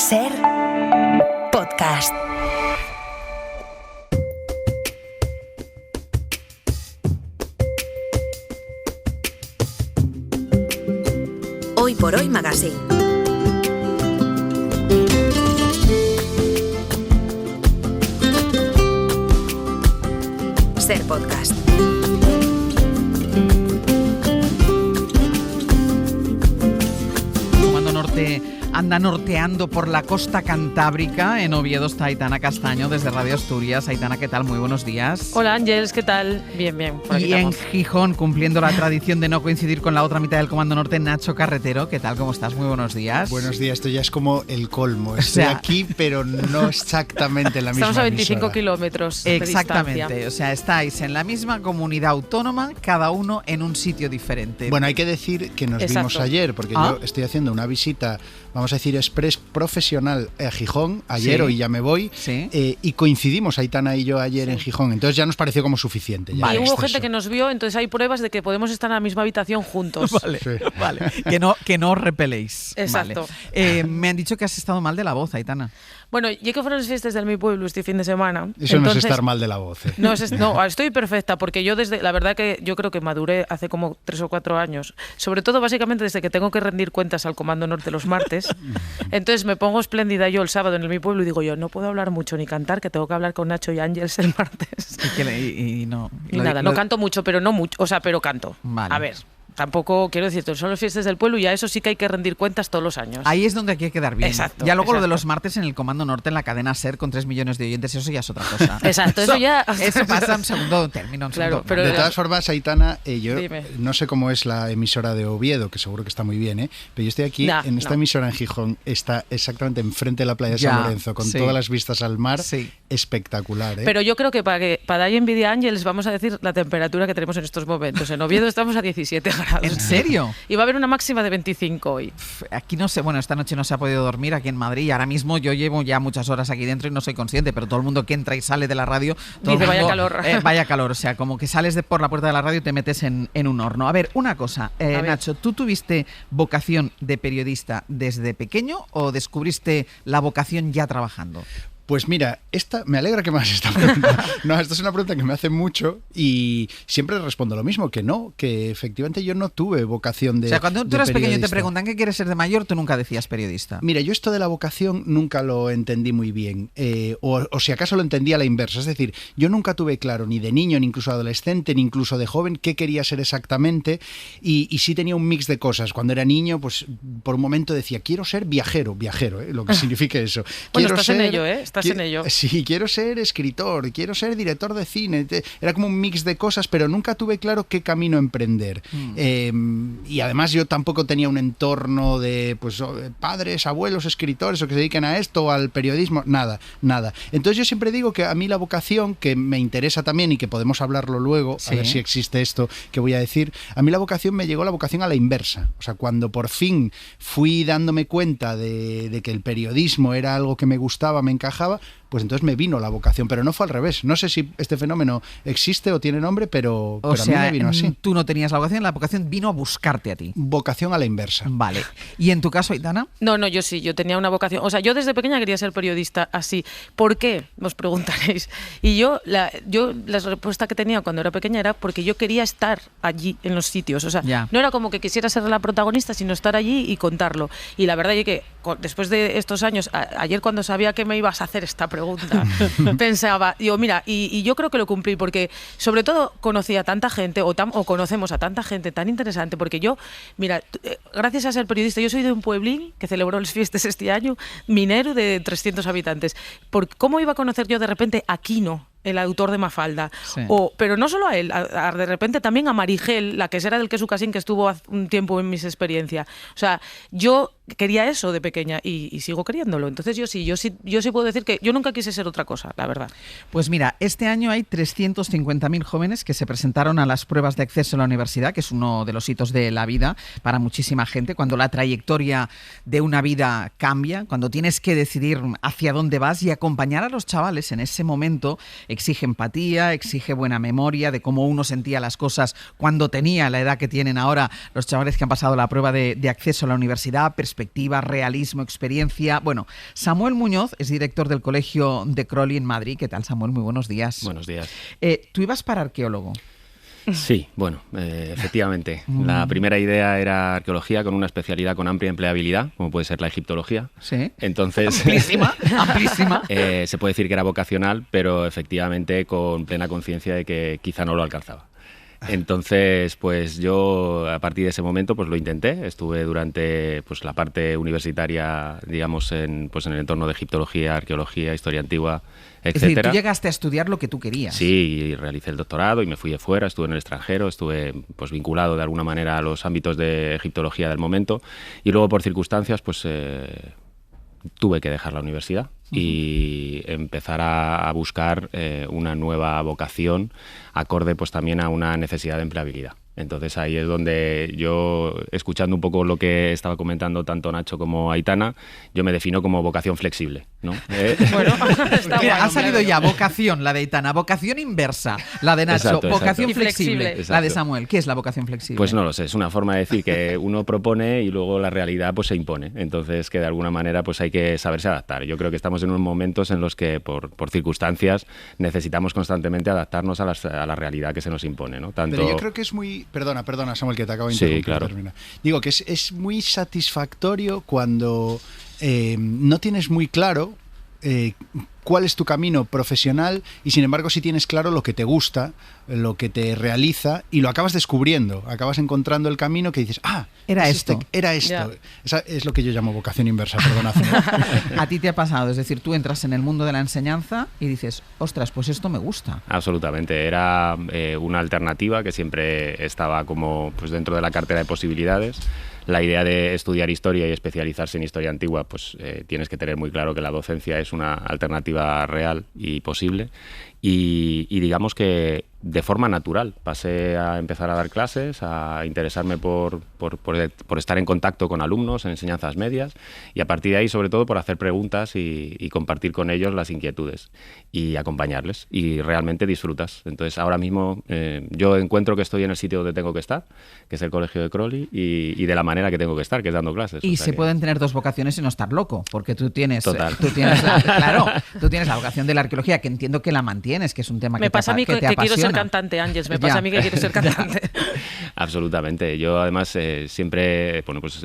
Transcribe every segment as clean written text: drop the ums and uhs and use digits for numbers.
Ser podcast. Hoy por Hoy Magazine. Ser podcast. Comando Norte anda norteando por la costa cantábrica. En Oviedo está Aitana Castaño desde Radio Asturias. Aitana, ¿qué tal? Muy buenos días. Hola Ángeles, ¿qué tal? Bien. Y en Gijón, cumpliendo la tradición de no coincidir con la otra mitad del Comando Norte, Nacho Carretero. ¿Qué tal? ¿Cómo estás? Muy buenos días. Buenos días, esto ya es como el colmo. Estoy aquí, pero no exactamente en la misma Estamos a 25 emisora. kilómetros Exactamente, de distancia. o sea, estáis en la misma comunidad autónoma, cada uno en un sitio diferente. Bueno, hay que decir que nos Exacto. vimos ayer, porque yo estoy haciendo una visita, vamos a decir, express profesional a Gijón. Ayer, Sí. hoy ya me voy. Sí. Y coincidimos, Aitana y yo, ayer en Gijón. Entonces ya nos pareció como suficiente. Ya Y el hubo exceso. gente que nos vio, entonces hay pruebas de que podemos estar en la misma habitación juntos. Vale, Sí. vale. Que no os repeléis. Exacto. Vale. Me han dicho que has estado mal de la voz, Aitana. Bueno, ya que fueron las fiestas del mi pueblo este fin de semana. Eso no es entonces, estar mal de la voz. No, estoy perfecta porque la verdad que yo creo que maduré hace como 3 o 4 años, sobre todo básicamente desde que tengo que rendir cuentas al Comando Norte los martes. Entonces me pongo espléndida yo el sábado en mi pueblo y digo yo, no puedo hablar mucho ni cantar, que tengo que hablar con Nacho y Ángeles el martes. Y no. Y nada, no canto mucho, pero no mucho, pero canto. Vale. A ver, tampoco quiero decirte, son las fiestas del pueblo y a eso sí que hay que rendir cuentas todos los años. Ahí es donde hay que quedar bien. Exacto, Ya luego lo de exacto. los martes en el Comando Norte, en la cadena SER, con 3 millones de oyentes, eso ya es otra cosa. Exacto, eso ya- Eso pasa en segundo término. Claro, pero De todas formas, Aitana, yo Dime. no sé cómo es la emisora de Oviedo, que seguro que está muy bien, pero yo estoy aquí, en esta emisora en Gijón, está exactamente enfrente de la playa de Ya, San Lorenzo, con sí. todas las vistas al mar, Sí. espectacular. Pero yo creo que para dar envidia a Ángeles vamos a decir la temperatura que tenemos en estos momentos. En Oviedo estamos a 17 grados. ¿En serio? Y va a haber una máxima de 25 hoy. Aquí no sé, bueno, esta noche no se ha podido dormir aquí en Madrid y ahora mismo yo llevo ya muchas horas aquí dentro y no soy consciente, pero todo el mundo que entra y sale de la radio todo Dice, el "Vaya mundo, calor". Vaya calor, o sea, como que sales por la puerta de la radio y te metes en un horno. A ver, una cosa, ver. Nacho, ¿tú tuviste vocación de periodista desde pequeño o descubriste la vocación ya trabajando? Pues mira, me alegra que me hagas esta pregunta. No, esta es una pregunta que me hace mucho y siempre respondo lo mismo, que no, que efectivamente yo no tuve vocación de O sea, cuando tú de eras pequeño y te periodista. preguntan qué quieres ser de mayor, tú nunca decías periodista. Mira, yo esto de la vocación nunca lo entendí muy bien, o si acaso lo entendí a la inversa, es decir, yo nunca tuve claro, ni de niño, ni incluso adolescente, ni incluso de joven, qué quería ser exactamente, y sí tenía un mix de cosas. Cuando era niño, pues por un momento decía, quiero ser viajero, lo que significa eso. Bueno, Quiero estás en ello, ¿eh? Estás en ello. Sí, quiero ser escritor, quiero ser director de cine. Era como un mix de cosas, pero nunca tuve claro qué camino emprender. Y además yo tampoco tenía un entorno de padres, abuelos, escritores o que se dediquen a esto o al periodismo. Nada. Entonces yo siempre digo que a mí la vocación, que me interesa también y que podemos hablarlo luego, Sí. a ver si existe esto que voy a decir, a mí me llegó la vocación a la inversa. O sea, cuando por fin fui dándome cuenta de que el periodismo era algo que me gustaba, me encajaba, pues entonces me vino la vocación, pero no fue al revés. No sé si este fenómeno existe o tiene nombre, pero O sea, a mí me vino así. tú no tenías la vocación vino a buscarte a ti. Vocación a la inversa. Vale. ¿Y en tu caso, Aitana? No, yo sí, yo tenía una vocación. O sea, yo desde pequeña quería ser periodista así. ¿Por qué? Os preguntaréis. Y yo la respuesta que tenía cuando era pequeña era porque yo quería estar allí en los sitios. O sea, Ya. no era como que quisiera ser la protagonista, sino estar allí y contarlo. Y la verdad es que después de estos años, ayer cuando sabía que me ibas a hacer esta pregunta, pensaba, digo, mira, y yo creo que lo cumplí porque sobre todo conocí a tanta gente o conocemos a tanta gente tan interesante porque yo, mira, gracias a ser periodista, yo soy de un pueblín que celebró las fiestas este año, minero de 300 habitantes. ¿Cómo iba a conocer yo de repente a Quino, el autor de Mafalda? Sí. Pero no solo a él, de repente también a Marigel, la quesera del queso casín que estuvo hace un tiempo en mis experiencias. O sea, yo quería eso de pequeña y sigo queriéndolo. Entonces yo sí puedo decir que yo nunca quise ser otra cosa, la verdad. Pues mira, este año hay 350.000 jóvenes que se presentaron a las pruebas de acceso a la universidad, que es uno de los hitos de la vida para muchísima gente, cuando la trayectoria de una vida cambia, cuando tienes que decidir hacia dónde vas, y acompañar a los chavales en ese momento exige empatía, exige buena memoria de cómo uno sentía las cosas cuando tenía la edad que tienen ahora los chavales que han pasado la prueba de acceso a la universidad, perspectiva perspectiva, realismo, experiencia. Bueno, Samuel Muñoz es director del Colegio de Crowley en Madrid. ¿Qué tal, Samuel? Muy buenos días. Buenos días. ¿Tú ibas para arqueólogo? Sí, bueno, efectivamente. La primera idea era arqueología con una especialidad con amplia empleabilidad, como puede ser la egiptología. Sí. Entonces, amplísima, amplísima. Se puede decir que era vocacional, pero efectivamente con plena conciencia de que quizá no lo alcanzaba. Entonces, pues yo a partir de ese momento pues lo intenté. Estuve durante pues la parte universitaria, digamos, en el entorno de egiptología, arqueología, historia antigua, etcétera. Es decir, tú llegaste a estudiar lo que tú querías. Sí, y realicé el doctorado y me fui de fuera, estuve en el extranjero, estuve pues vinculado de alguna manera a los ámbitos de egiptología del momento y luego por circunstancias pues tuve que dejar la universidad y empezar a buscar una nueva vocación acorde pues también a una necesidad de empleabilidad. Entonces ahí es donde yo, escuchando un poco lo que estaba comentando tanto Nacho como Aitana, yo me defino como vocación flexible, ¿no? Bueno, está Mira, bueno, ha salido ya vocación, la de Aitana, vocación inversa, la de Nacho, Exacto, vocación exacto. flexible, Exacto. la de Samuel. ¿Qué es la vocación flexible? Pues no lo sé, es una forma de decir que uno propone y luego la realidad pues se impone. Entonces que de alguna manera pues hay que saberse adaptar. Yo creo que estamos en unos momentos en los que por circunstancias necesitamos constantemente adaptarnos a la realidad que se nos impone, ¿no? Tanto... Pero yo creo que es muy... Perdona, Samuel, que te acabo de interrumpir. Sí, claro. Termina. Digo que es muy satisfactorio cuando no tienes muy claro cuál es tu camino profesional y sin embargo sí tienes claro lo que te gusta, lo que te realiza y lo acabas descubriendo, acabas encontrando el camino que dices, era esto. Era esto. Ya. Esa es lo que yo llamo vocación inversa, perdonad. A ti te ha pasado, es decir, tú entras en el mundo de la enseñanza y dices, ostras, pues esto me gusta. Absolutamente, era una alternativa que siempre estaba como pues dentro de la cartera de posibilidades. La idea de estudiar historia y especializarse en historia antigua, pues tienes que tener muy claro que la docencia es una alternativa real y posible. Y digamos que de forma natural pasé a empezar a dar clases, a interesarme por estar en contacto con alumnos en enseñanzas medias y a partir de ahí sobre todo por hacer preguntas y compartir con ellos las inquietudes y acompañarles y realmente disfrutas. Entonces ahora mismo yo encuentro que estoy en el sitio donde tengo que estar, que es el Colegio de Crowley y de la manera que tengo que estar, que es dando clases. Y o sea se que... pueden tener dos vocaciones y no estar loco, porque tú tienes Total. tú tienes la vocación de la arqueología, que entiendo que la mantienes, que es un tema Me pasa a mí que quiero ser apasiona. cantante, Ángeles. Me pasa a mí que quiero ser cantante. Absolutamente. Yo además siempre, bueno, pues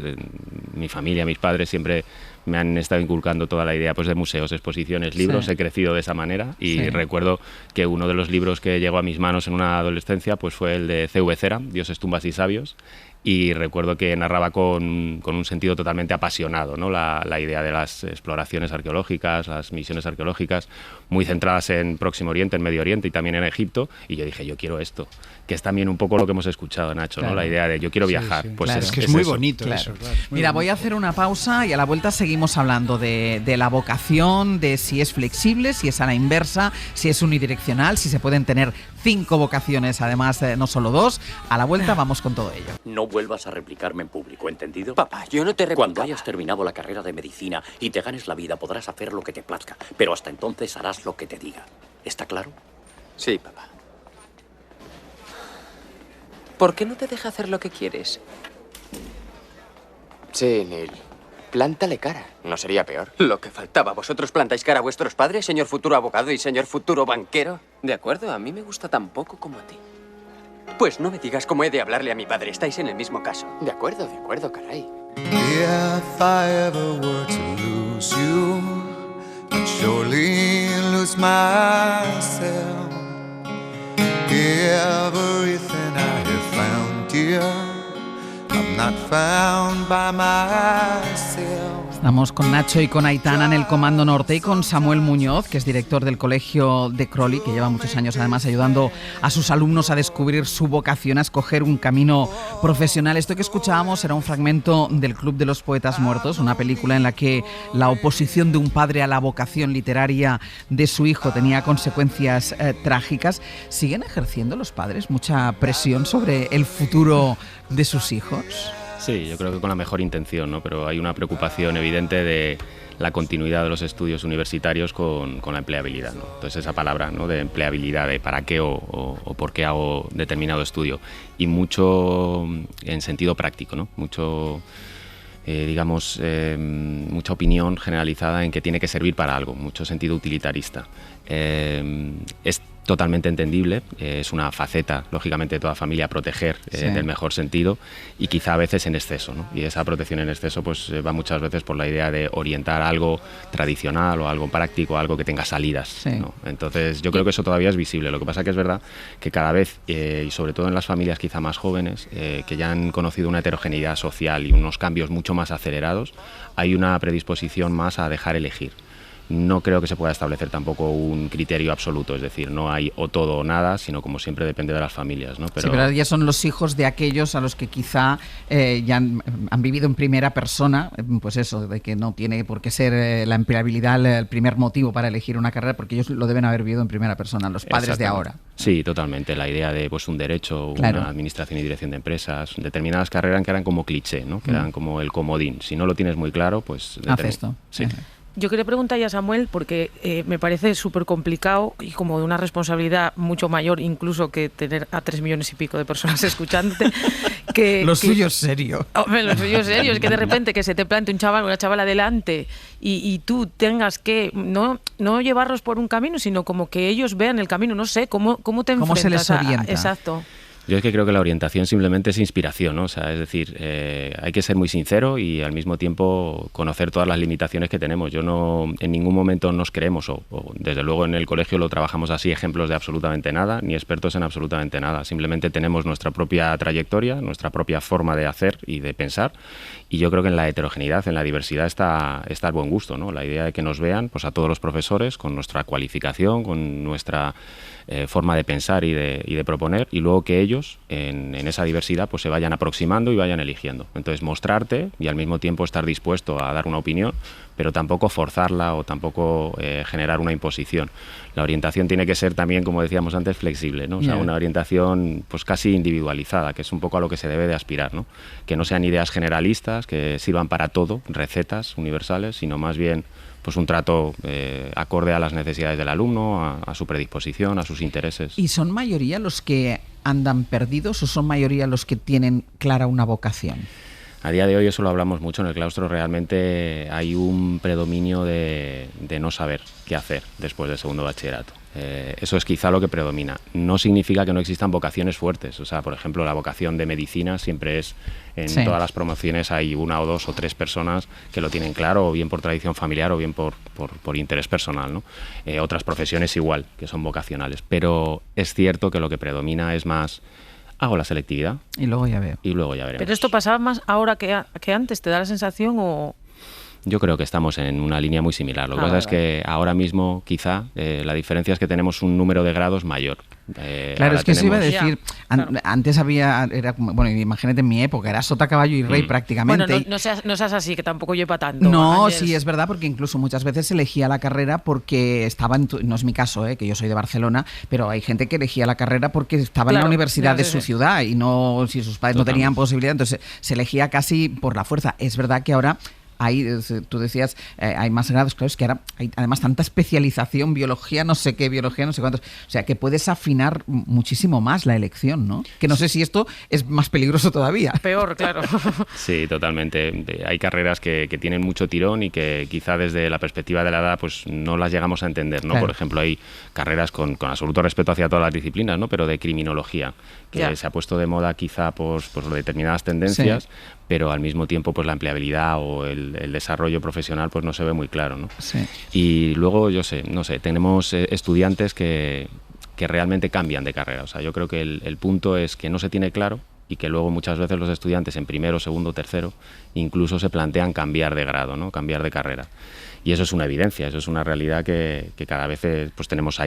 mi familia, mis padres siempre me han estado inculcando toda la idea pues de museos, exposiciones, libros. Sí. He crecido de esa manera y Sí. recuerdo que uno de los libros que llegó a mis manos en una adolescencia pues fue el de C.V. Cera, Dioses, tumbas y sabios. Y recuerdo que narraba con un sentido totalmente apasionado, ¿no? La idea de las exploraciones arqueológicas, las misiones arqueológicas, muy centradas en Próximo Oriente, en Medio Oriente y también en Egipto. Y yo dije, yo quiero esto, que es también un poco lo que hemos escuchado, Nacho, Claro. ¿no? La idea de yo quiero viajar. Sí. Pues Claro. Es que es muy eso. bonito Claro. eso. Claro, es muy Mira, bonito. voy a hacer una pausa y a la vuelta seguimos hablando de la vocación, de si es flexible, si es a la inversa, si es unidireccional, si se pueden tener 5 vocaciones, además no solo 2. A la vuelta vamos con todo ello. No vuelvas a replicarme en público, ¿entendido? Papá, yo no te replicaba. Cuando hayas terminado la carrera de medicina y te ganes la vida, podrás hacer lo que te plazca, pero hasta entonces harás lo que te diga. ¿Está claro? Sí, papá. ¿Por qué no te deja hacer lo que quieres? Sí, Neil. Plántale cara. ¿No sería peor? Lo que faltaba. ¿Vosotros plantáis cara a vuestros padres, señor futuro abogado y señor futuro banquero? De acuerdo, a mí me gusta tan poco como a ti. Pues no me digas cómo he de hablarle a mi padre. Estáis en el mismo caso. De acuerdo, caray. If I ever were to lose you, I'd surely lose myself. Everything I have found, dear, I'm not found by myself. Estamos con Nacho y con Aitana en el Comando Norte y con Samuel Muñoz, que es director del Colegio de Crowley, que lleva muchos años además ayudando a sus alumnos a descubrir su vocación, a escoger un camino profesional. Esto que escuchábamos era un fragmento del Club de los Poetas Muertos, una película en la que la oposición de un padre a la vocación literaria de su hijo tenía consecuencias trágicas. ¿Siguen ejerciendo los padres mucha presión sobre el futuro de sus hijos? Sí, yo creo que con la mejor intención, ¿no? Pero hay una preocupación evidente de la continuidad de los estudios universitarios con la empleabilidad, ¿no? Entonces esa palabra, ¿no? De empleabilidad, de para qué o por qué hago determinado estudio y mucho en sentido práctico, ¿no? Mucho mucha opinión generalizada en que tiene que servir para algo, mucho sentido utilitarista. Es totalmente entendible, es una faceta, lógicamente, de toda familia proteger del mejor sentido, y quizá a veces en exceso, ¿no? Y esa protección en exceso pues va muchas veces por la idea de orientar algo tradicional o algo práctico, algo que tenga salidas, ¿no? Entonces yo creo que eso todavía es visible. Lo que pasa que es verdad que cada vez, y sobre todo en las familias quizá más jóvenes, que ya han conocido una heterogeneidad social y unos cambios mucho más acelerados, hay una predisposición más a dejar elegir. No creo que se pueda establecer tampoco un criterio absoluto, es decir, no hay o todo o nada, sino como siempre depende de las familias, ¿no? Pero ya son los hijos de aquellos a los que quizá ya han vivido en primera persona, pues eso, de que no tiene por qué ser la empleabilidad el primer motivo para elegir una carrera, porque ellos lo deben haber vivido en primera persona, los padres de ahora. Sí, totalmente. La idea de pues un derecho, una administración y dirección de empresas, determinadas carreras que eran como cliché, ¿no? Que eran como el comodín. Si no lo tienes muy claro, pues... Haz esto. Sí. Yo quería preguntarle a Samuel, porque me parece súper complicado y como de una responsabilidad mucho mayor incluso que tener a 3 millones y pico de personas escuchándote. Lo suyo es serio. Hombre, lo suyo es serio, es que de repente que se te plante un chaval o una chavala delante y tú tengas que no llevarlos por un camino, sino como que ellos vean el camino, no sé, ¿cómo te enfrentas? ¿Cómo se les orienta? Exacto. Yo es que creo que la orientación simplemente es inspiración, ¿no? O sea, es decir, hay que ser muy sincero y al mismo tiempo conocer todas las limitaciones que tenemos. Yo no, en ningún momento nos creemos, o desde luego en el colegio lo trabajamos así, ejemplos de absolutamente nada, ni expertos en absolutamente nada. Simplemente tenemos nuestra propia trayectoria, nuestra propia forma de hacer y de pensar, y yo creo que en la heterogeneidad, en la diversidad está el buen gusto, ¿no? La idea de que nos vean, pues a todos los profesores, con nuestra cualificación, con nuestra forma de pensar y de proponer, y luego que ellos en esa diversidad pues se vayan aproximando y vayan eligiendo. Entonces mostrarte y al mismo tiempo estar dispuesto a dar una opinión, pero tampoco forzarla o tampoco generar una imposición. La orientación tiene que ser también, como decíamos antes, flexible, ¿no? O sea, una orientación pues casi individualizada, que es un poco a lo que se debe de aspirar, ¿no? Que no sean ideas generalistas, que sirvan para todo, recetas universales, sino más bien pues un trato acorde a las necesidades del alumno, a su predisposición, a sus intereses. ¿Y son mayoría los que andan perdidos o son mayoría los que tienen clara una vocación? A día de hoy eso lo hablamos mucho en el claustro. Realmente hay un predominio de no saber qué hacer después del segundo bachillerato. Eso es quizá lo que predomina. No significa que no existan vocaciones fuertes. O sea, por ejemplo, la vocación de medicina siempre es, en todas las promociones hay 1 o 2 o 3 personas que lo tienen claro, o bien por tradición familiar o bien por interés personal, ¿no? Otras profesiones igual, que son vocacionales. Pero es cierto que lo que predomina es más: hago la selectividad y luego ya veo. Y luego ya veremos. ¿Pero esto pasaba más ahora que antes? ¿Te da la sensación o...? Yo creo que estamos en una línea muy similar. Lo que pasa es que ahora mismo quizá la diferencia es que tenemos un número de grados mayor. Claro, es que eso iba a decir, antes era bueno, imagínate en mi época, era sota, caballo y rey prácticamente. Bueno, no seas así, que tampoco lleva tanto. No, sí, es verdad, porque incluso muchas veces elegía la carrera porque estaba no es mi caso, que yo soy de Barcelona, pero hay gente que elegía la carrera porque estaba en la universidad de su ciudad y no, si sus padres no tenían posibilidad, entonces se elegía casi por la fuerza. Es verdad que ahora tú decías, hay más grados, claro, es que ahora hay además tanta especialización, biología, no sé qué, biología, no sé cuántos, o sea, que puedes afinar muchísimo más la elección, ¿no? Que no sé si esto es más peligroso todavía. Peor, claro. Sí, totalmente. Hay carreras que tienen mucho tirón y que quizá desde la perspectiva de la edad pues no las llegamos a entender, ¿no? Claro. Por ejemplo, hay carreras con absoluto respeto hacia todas las disciplinas, ¿no? Pero de criminología, que se ha puesto de moda quizá por determinadas tendencias, pero al mismo tiempo pues la empleabilidad o el desarrollo profesional pues no se ve muy claro, ¿no? Sí. Y luego, no sé, tenemos estudiantes que realmente cambian de carrera. O sea, yo creo que el punto es que no se tiene claro y que luego muchas veces los estudiantes en primero, segundo, tercero incluso se plantean cambiar de grado, ¿no? Cambiar de carrera. Y eso es una evidencia, eso es una realidad que cada vez pues tenemos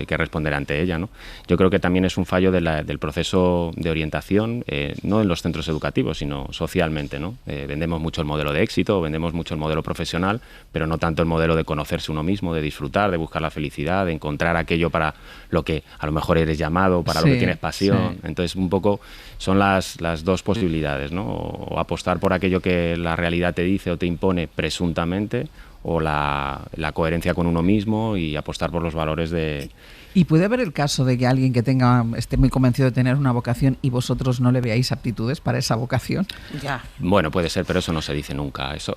que responder ante ella, ¿no? Yo creo que también es un fallo del proceso de orientación, no en los centros educativos, sino socialmente, ¿no? Vendemos mucho el modelo de éxito, vendemos mucho el modelo profesional, pero no tanto el modelo de conocerse uno mismo, de disfrutar, de buscar la felicidad, de encontrar aquello para lo que a lo mejor eres llamado, para lo que tienes pasión. Entonces, un poco son las dos posibilidades, ¿no? O apostar por aquello que la realidad te dice o te impone presuntamente, o la coherencia con uno mismo y apostar por los valores de... ¿Y puede haber el caso de que alguien que esté muy convencido de tener una vocación y vosotros no le veáis aptitudes para esa vocación? Ya. Bueno, puede ser, pero eso no se dice nunca, eso.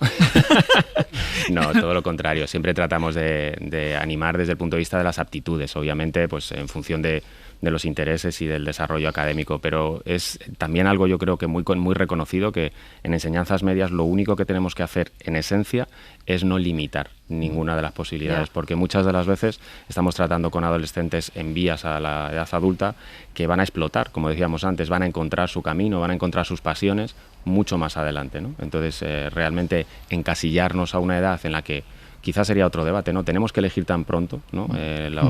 No, todo lo contrario. Siempre tratamos de animar desde el punto de vista de las aptitudes, obviamente, pues en función de los intereses y del desarrollo académico, pero es también algo yo creo que muy reconocido, que en enseñanzas medias lo único que tenemos que hacer en esencia es no limitar ninguna de las posibilidades, porque muchas de las veces estamos tratando con adolescentes en vías a la edad adulta que van a explotar, como decíamos antes, van a encontrar su camino, van a encontrar sus pasiones mucho más adelante, ¿no? Entonces, realmente encasillarnos a una edad en la que quizás sería otro debate, ¿no? Tenemos que elegir tan pronto, ¿no?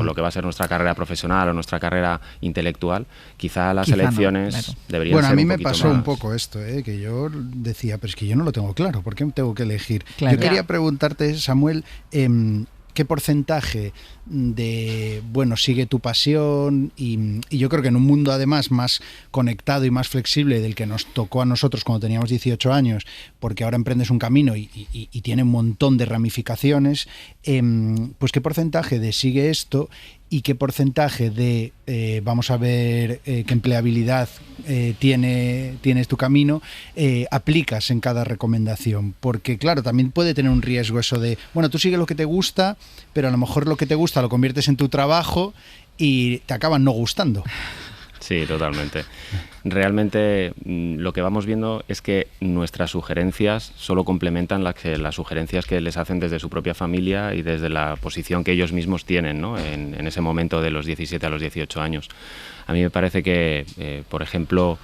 Lo que va a ser nuestra carrera profesional o nuestra carrera intelectual. Quizá las elecciones no, claro. deberían ser a mí un me poquito pasó más... un poco esto, que yo decía, pero es que yo no lo tengo claro, ¿por qué tengo que elegir? Claro. Yo quería preguntarte, Samuel, ¿qué porcentaje de, sigue tu pasión? Y yo creo que en un mundo además más conectado y más flexible del que nos tocó a nosotros cuando teníamos 18 años, porque ahora emprendes un camino y tiene un montón de ramificaciones, pues ¿qué porcentaje de sigue esto y qué porcentaje de, vamos a ver qué empleabilidad tienes tu camino, aplicas en cada recomendación? Porque claro, también puede tener un riesgo eso de, tú sigue lo que te gusta, pero a lo mejor lo que te gusta lo conviertes en tu trabajo y te acaban no gustando. Sí, totalmente. Realmente lo que vamos viendo es que nuestras sugerencias solo complementan las sugerencias que les hacen desde su propia familia y desde la posición que ellos mismos tienen, ¿no? en ese momento de los 17 a los 18 años. A mí me parece que, por ejemplo,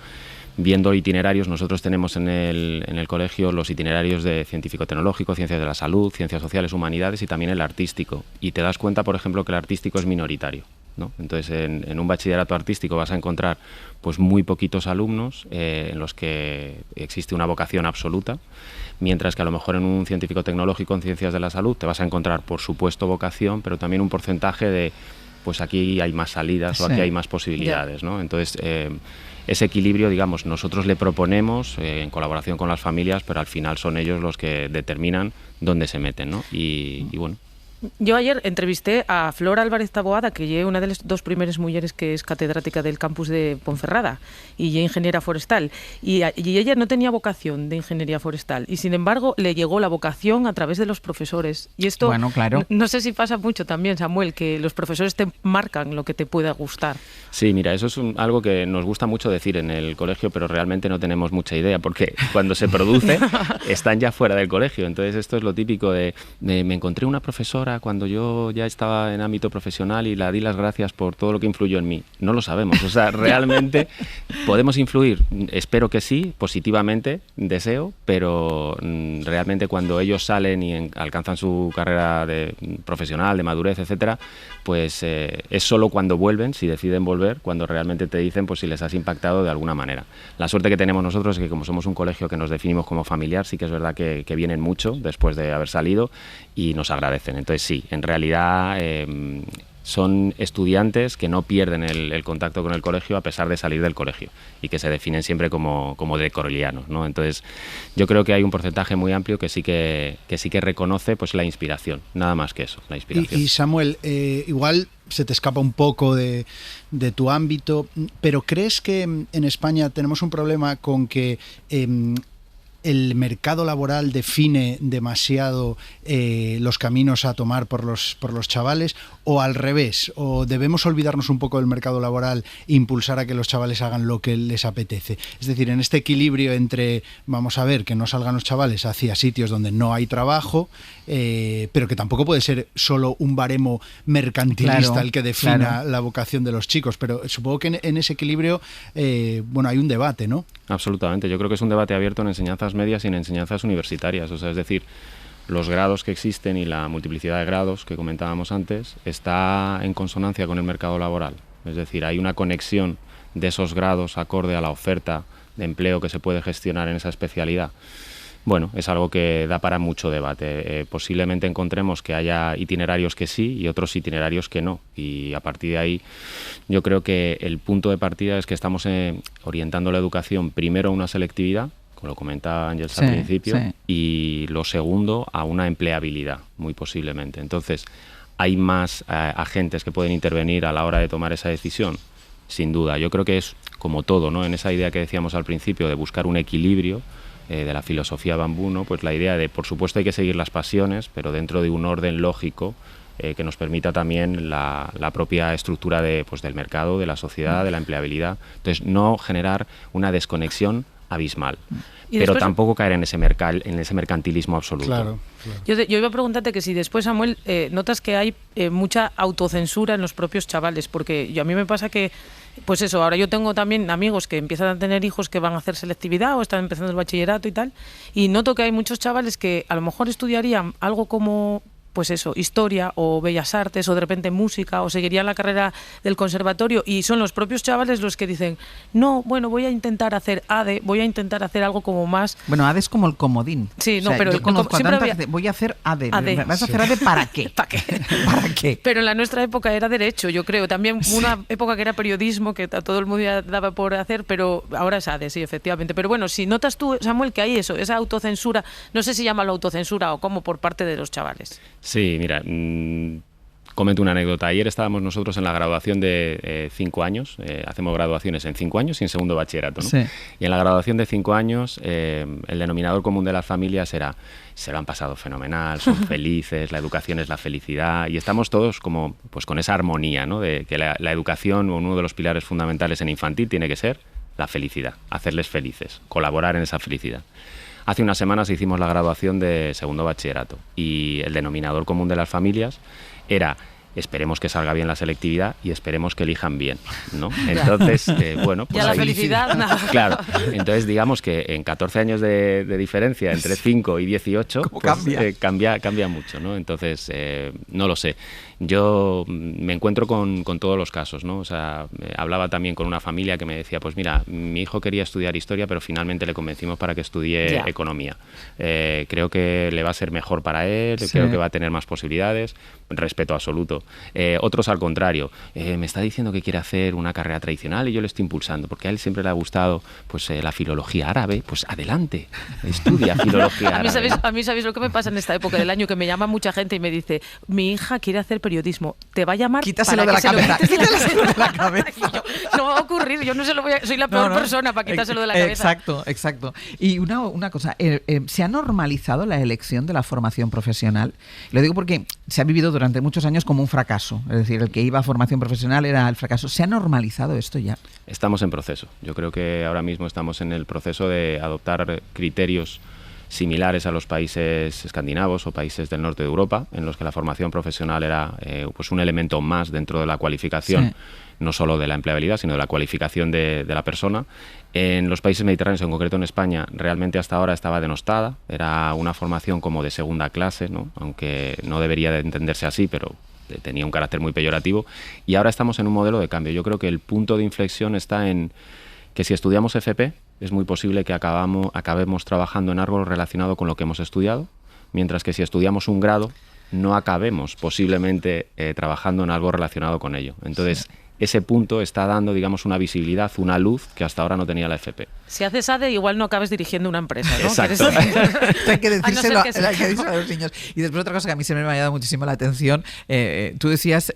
viendo itinerarios, nosotros tenemos en el colegio los itinerarios de científico-tecnológico, ciencias de la salud, ciencias sociales, humanidades y también el artístico. Y te das cuenta, por ejemplo, que el artístico es minoritario, ¿no? Entonces, en un bachillerato artístico vas a encontrar pues muy poquitos alumnos en los que existe una vocación absoluta, mientras que a lo mejor en un científico-tecnológico en ciencias de la salud te vas a encontrar, por supuesto, vocación, pero también un porcentaje de, pues aquí hay más salidas o aquí hay más posibilidades, ¿no? Entonces, ese equilibrio, digamos, nosotros le proponemos en colaboración con las familias, pero al final son ellos los que determinan dónde se meten, ¿no? Y bueno. Yo ayer entrevisté a Flor Álvarez Taboada, que es una de las dos primeras mujeres que es catedrática del campus de Ponferrada y es ingeniera forestal. Y ella no tenía vocación de ingeniería forestal y, sin embargo, le llegó la vocación a través de los profesores. Y esto, claro. No sé si pasa mucho también, Samuel, que los profesores te marcan lo que te pueda gustar. Sí, mira, eso es algo que nos gusta mucho decir en el colegio, pero realmente no tenemos mucha idea, porque cuando se produce están ya fuera del colegio. Entonces, esto es lo típico de me encontré una profesora cuando yo ya estaba en ámbito profesional y la di las gracias por todo lo que influyó en mí. No lo sabemos, o sea, realmente podemos influir, espero que sí, positivamente, deseo, pero realmente cuando ellos salen y alcanzan su carrera profesional, de madurez, etcétera, pues es solo cuando vuelven, si deciden volver, cuando realmente te dicen pues si les has impactado de alguna manera. La suerte que tenemos nosotros es que como somos un colegio que nos definimos como familiar, sí que es verdad que vienen mucho después de haber salido y nos agradecen. Entonces sí, en realidad son estudiantes que no pierden el contacto con el colegio a pesar de salir del colegio y que se definen siempre como decorelianos, ¿no? Entonces yo creo que hay un porcentaje muy amplio que sí que reconoce pues la inspiración, nada más que eso, la inspiración. Y Samuel, igual se te escapa un poco de tu ámbito, pero ¿crees que en España tenemos un problema con que el mercado laboral define demasiado los caminos a tomar por los chavales, o al revés, o debemos olvidarnos un poco del mercado laboral e impulsar a que los chavales hagan lo que les apetece? Es decir, en este equilibrio entre, vamos a ver, que no salgan los chavales hacia sitios donde no hay trabajo, pero que tampoco puede ser solo un baremo mercantilista el que defina la vocación de los chicos, pero supongo que en ese equilibrio hay un debate, ¿no? Absolutamente, yo creo que es un debate abierto en enseñanzas medias y en enseñanzas universitarias, o sea, es decir, los grados que existen y la multiplicidad de grados que comentábamos antes está en consonancia con el mercado laboral, es decir, hay una conexión de esos grados acorde a la oferta de empleo que se puede gestionar en esa especialidad. Bueno, es algo que da para mucho debate. Posiblemente encontremos que haya itinerarios que sí y otros itinerarios que no. Y a partir de ahí yo creo que el punto de partida es que estamos orientando la educación primero a una selectividad, como lo comentaba Ángels al principio, y lo segundo, a una empleabilidad, muy posiblemente. Entonces, ¿hay más agentes que pueden intervenir a la hora de tomar esa decisión? Sin duda. Yo creo que es como todo, ¿no? En esa idea que decíamos al principio de buscar un equilibrio de la filosofía bambú, ¿no? Pues la idea de, por supuesto, hay que seguir las pasiones, pero dentro de un orden lógico que nos permita también la propia estructura pues, del mercado, de la sociedad, de la empleabilidad. Entonces, no generar una desconexión abismal, pero tampoco caer en ese mercantilismo absoluto. Claro. Yo iba a preguntarte que si después, Samuel, notas que hay mucha autocensura en los propios chavales, porque a mí me pasa que, pues eso, ahora yo tengo también amigos que empiezan a tener hijos que van a hacer selectividad o están empezando el bachillerato y tal, y noto que hay muchos chavales que a lo mejor estudiarían algo como, pues eso, historia o bellas artes o de repente música o seguirían la carrera del conservatorio, y son los propios chavales los que dicen, no, bueno, voy a intentar hacer ADE, voy a intentar hacer algo como más... Bueno, ADE es como el comodín. Sí, no, o sea, pero yo conozco a tantas, voy a hacer ADE. ¿Vas a hacer ADE para qué? ¿Para qué? ¿Para qué? Pero en la nuestra época era derecho, yo creo. También una época que era periodismo, que todo el mundo ya daba por hacer, pero ahora es ADE, sí, efectivamente. Pero bueno, si notas tú, Samuel, que hay eso, esa autocensura, no sé si llamarlo autocensura o cómo, por parte de los chavales. Sí, mira, comento una anécdota. Ayer estábamos nosotros en la graduación de 5 años, hacemos graduaciones en 5 años y en segundo bachillerato, ¿no? Sí. Y en la graduación de 5 años, el denominador común de las familias era, se lo han pasado fenomenal, son felices, la educación es la felicidad, y estamos todos como, pues con esa armonía, ¿no? De que la educación, uno de los pilares fundamentales en infantil, tiene que ser la felicidad, hacerles felices, colaborar en esa felicidad. Hace unas semanas hicimos la graduación de segundo bachillerato y el denominador común de las familias era: esperemos que salga bien la selectividad y esperemos que elijan bien, ¿no? Entonces, bueno, pues ya la ahí, felicidad, nada. Claro, entonces digamos que en 14 años de diferencia entre 5 y 18, pues, cambia mucho, ¿no? Entonces, no lo sé. Yo me encuentro con todos los casos, ¿no? O sea, hablaba también con una familia que me decía, pues mira, mi hijo quería estudiar historia, pero finalmente le convencimos para que estudie economía. Creo que le va a ser mejor para él, creo que va a tener más posibilidades, respeto absoluto. Otros al contrario, me está diciendo que quiere hacer una carrera tradicional y yo le estoy impulsando, porque a él siempre le ha gustado pues la filología árabe, pues adelante, estudia filología árabe. A mí, ¿sabéis lo que me pasa en esta época del año? Que me llama mucha gente y me dice, mi hija quiere hacer periodismo, te va a llamar. Quítaselo de la cabeza. Quítaselo de la cabeza. No va a ocurrir, yo no se lo voy a, soy la peor persona para quitárselo de la cabeza. Exacto. Y una cosa, ¿se ha normalizado la elección de la formación profesional? Lo digo porque se ha vivido durante muchos años como un fracaso, es decir, el que iba a formación profesional era el fracaso. ¿Se ha normalizado esto ya? Estamos en proceso. Yo creo que ahora mismo estamos en el proceso de adoptar criterios similares a los países escandinavos o países del norte de Europa, en los que la formación profesional era pues un elemento más dentro de la cualificación, no solo de la empleabilidad, sino de la cualificación de la persona. En los países mediterráneos, en concreto en España, realmente hasta ahora estaba denostada, era una formación como de segunda clase, ¿no? Aunque no debería de entenderse así, pero tenía un carácter muy peyorativo, y ahora estamos en un modelo de cambio. Yo creo que el punto de inflexión está en que si estudiamos FP, es muy posible que acabemos trabajando en algo relacionado con lo que hemos estudiado, mientras que si estudiamos un grado, no acabemos posiblemente trabajando en algo relacionado con ello. Entonces, ese punto está dando, digamos, una visibilidad, una luz que hasta ahora no tenía la FP. Si haces ADE, igual no acabas dirigiendo una empresa, ¿no? Exacto. Hay que decírselo a los niños. Y después otra cosa que a mí se me ha llamado muchísimo la atención, tú decías,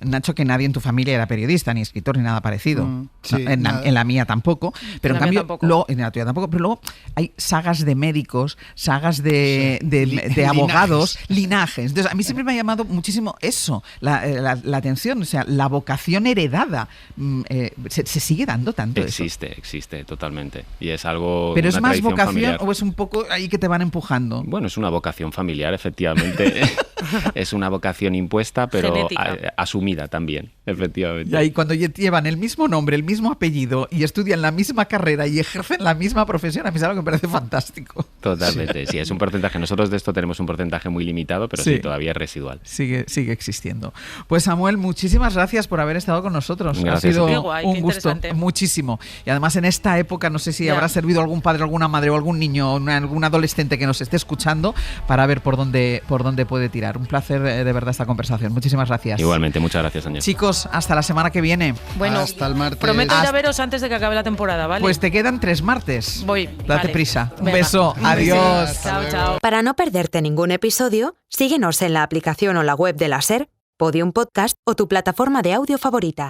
Nacho, que nadie en tu familia era periodista, ni escritor, ni nada parecido. En la mía tampoco. Pero en cambio, luego, en la tuya tampoco, pero luego hay sagas de médicos, sagas de abogados, linajes. Entonces, a mí siempre me ha llamado muchísimo eso, la atención, o sea, la vocación heredada. ¿Se sigue dando tanto eso? Existe totalmente. Y es algo. ¿Pero es más vocación familiar, o es un poco ahí que te van empujando? Bueno, es una vocación familiar, efectivamente. Es una vocación impuesta, pero asumida también, efectivamente. Y ahí cuando llevan el mismo nombre, el mismo apellido y estudian la misma carrera y ejercen la misma profesión, a mí es algo que me parece fantástico. Totalmente, sí, es un porcentaje. Nosotros de esto tenemos un porcentaje muy limitado, pero sí todavía es residual. Sigue existiendo. Pues Samuel, muchísimas gracias por haber estado con nosotros. Gracias. Ha sido un gusto, muchísimo. Y además en esta época, no sé si habrá servido algún padre, alguna madre o algún niño, algún adolescente que nos esté escuchando para ver por dónde puede tirar. Villar. Un placer de verdad esta conversación. Muchísimas gracias. Igualmente, muchas gracias, Ángel. Chicos, hasta la semana que viene. Bueno, hasta el martes. prometo ir a veros antes de que acabe la temporada, ¿vale? Pues te quedan 3 martes. Voy. Date vale. prisa. Un Venga. beso. Un Adiós. besito. Chao, chao. Para no perderte ningún episodio, síguenos en la aplicación o la web de la SER, Podium Podcast o tu plataforma de audio favorita.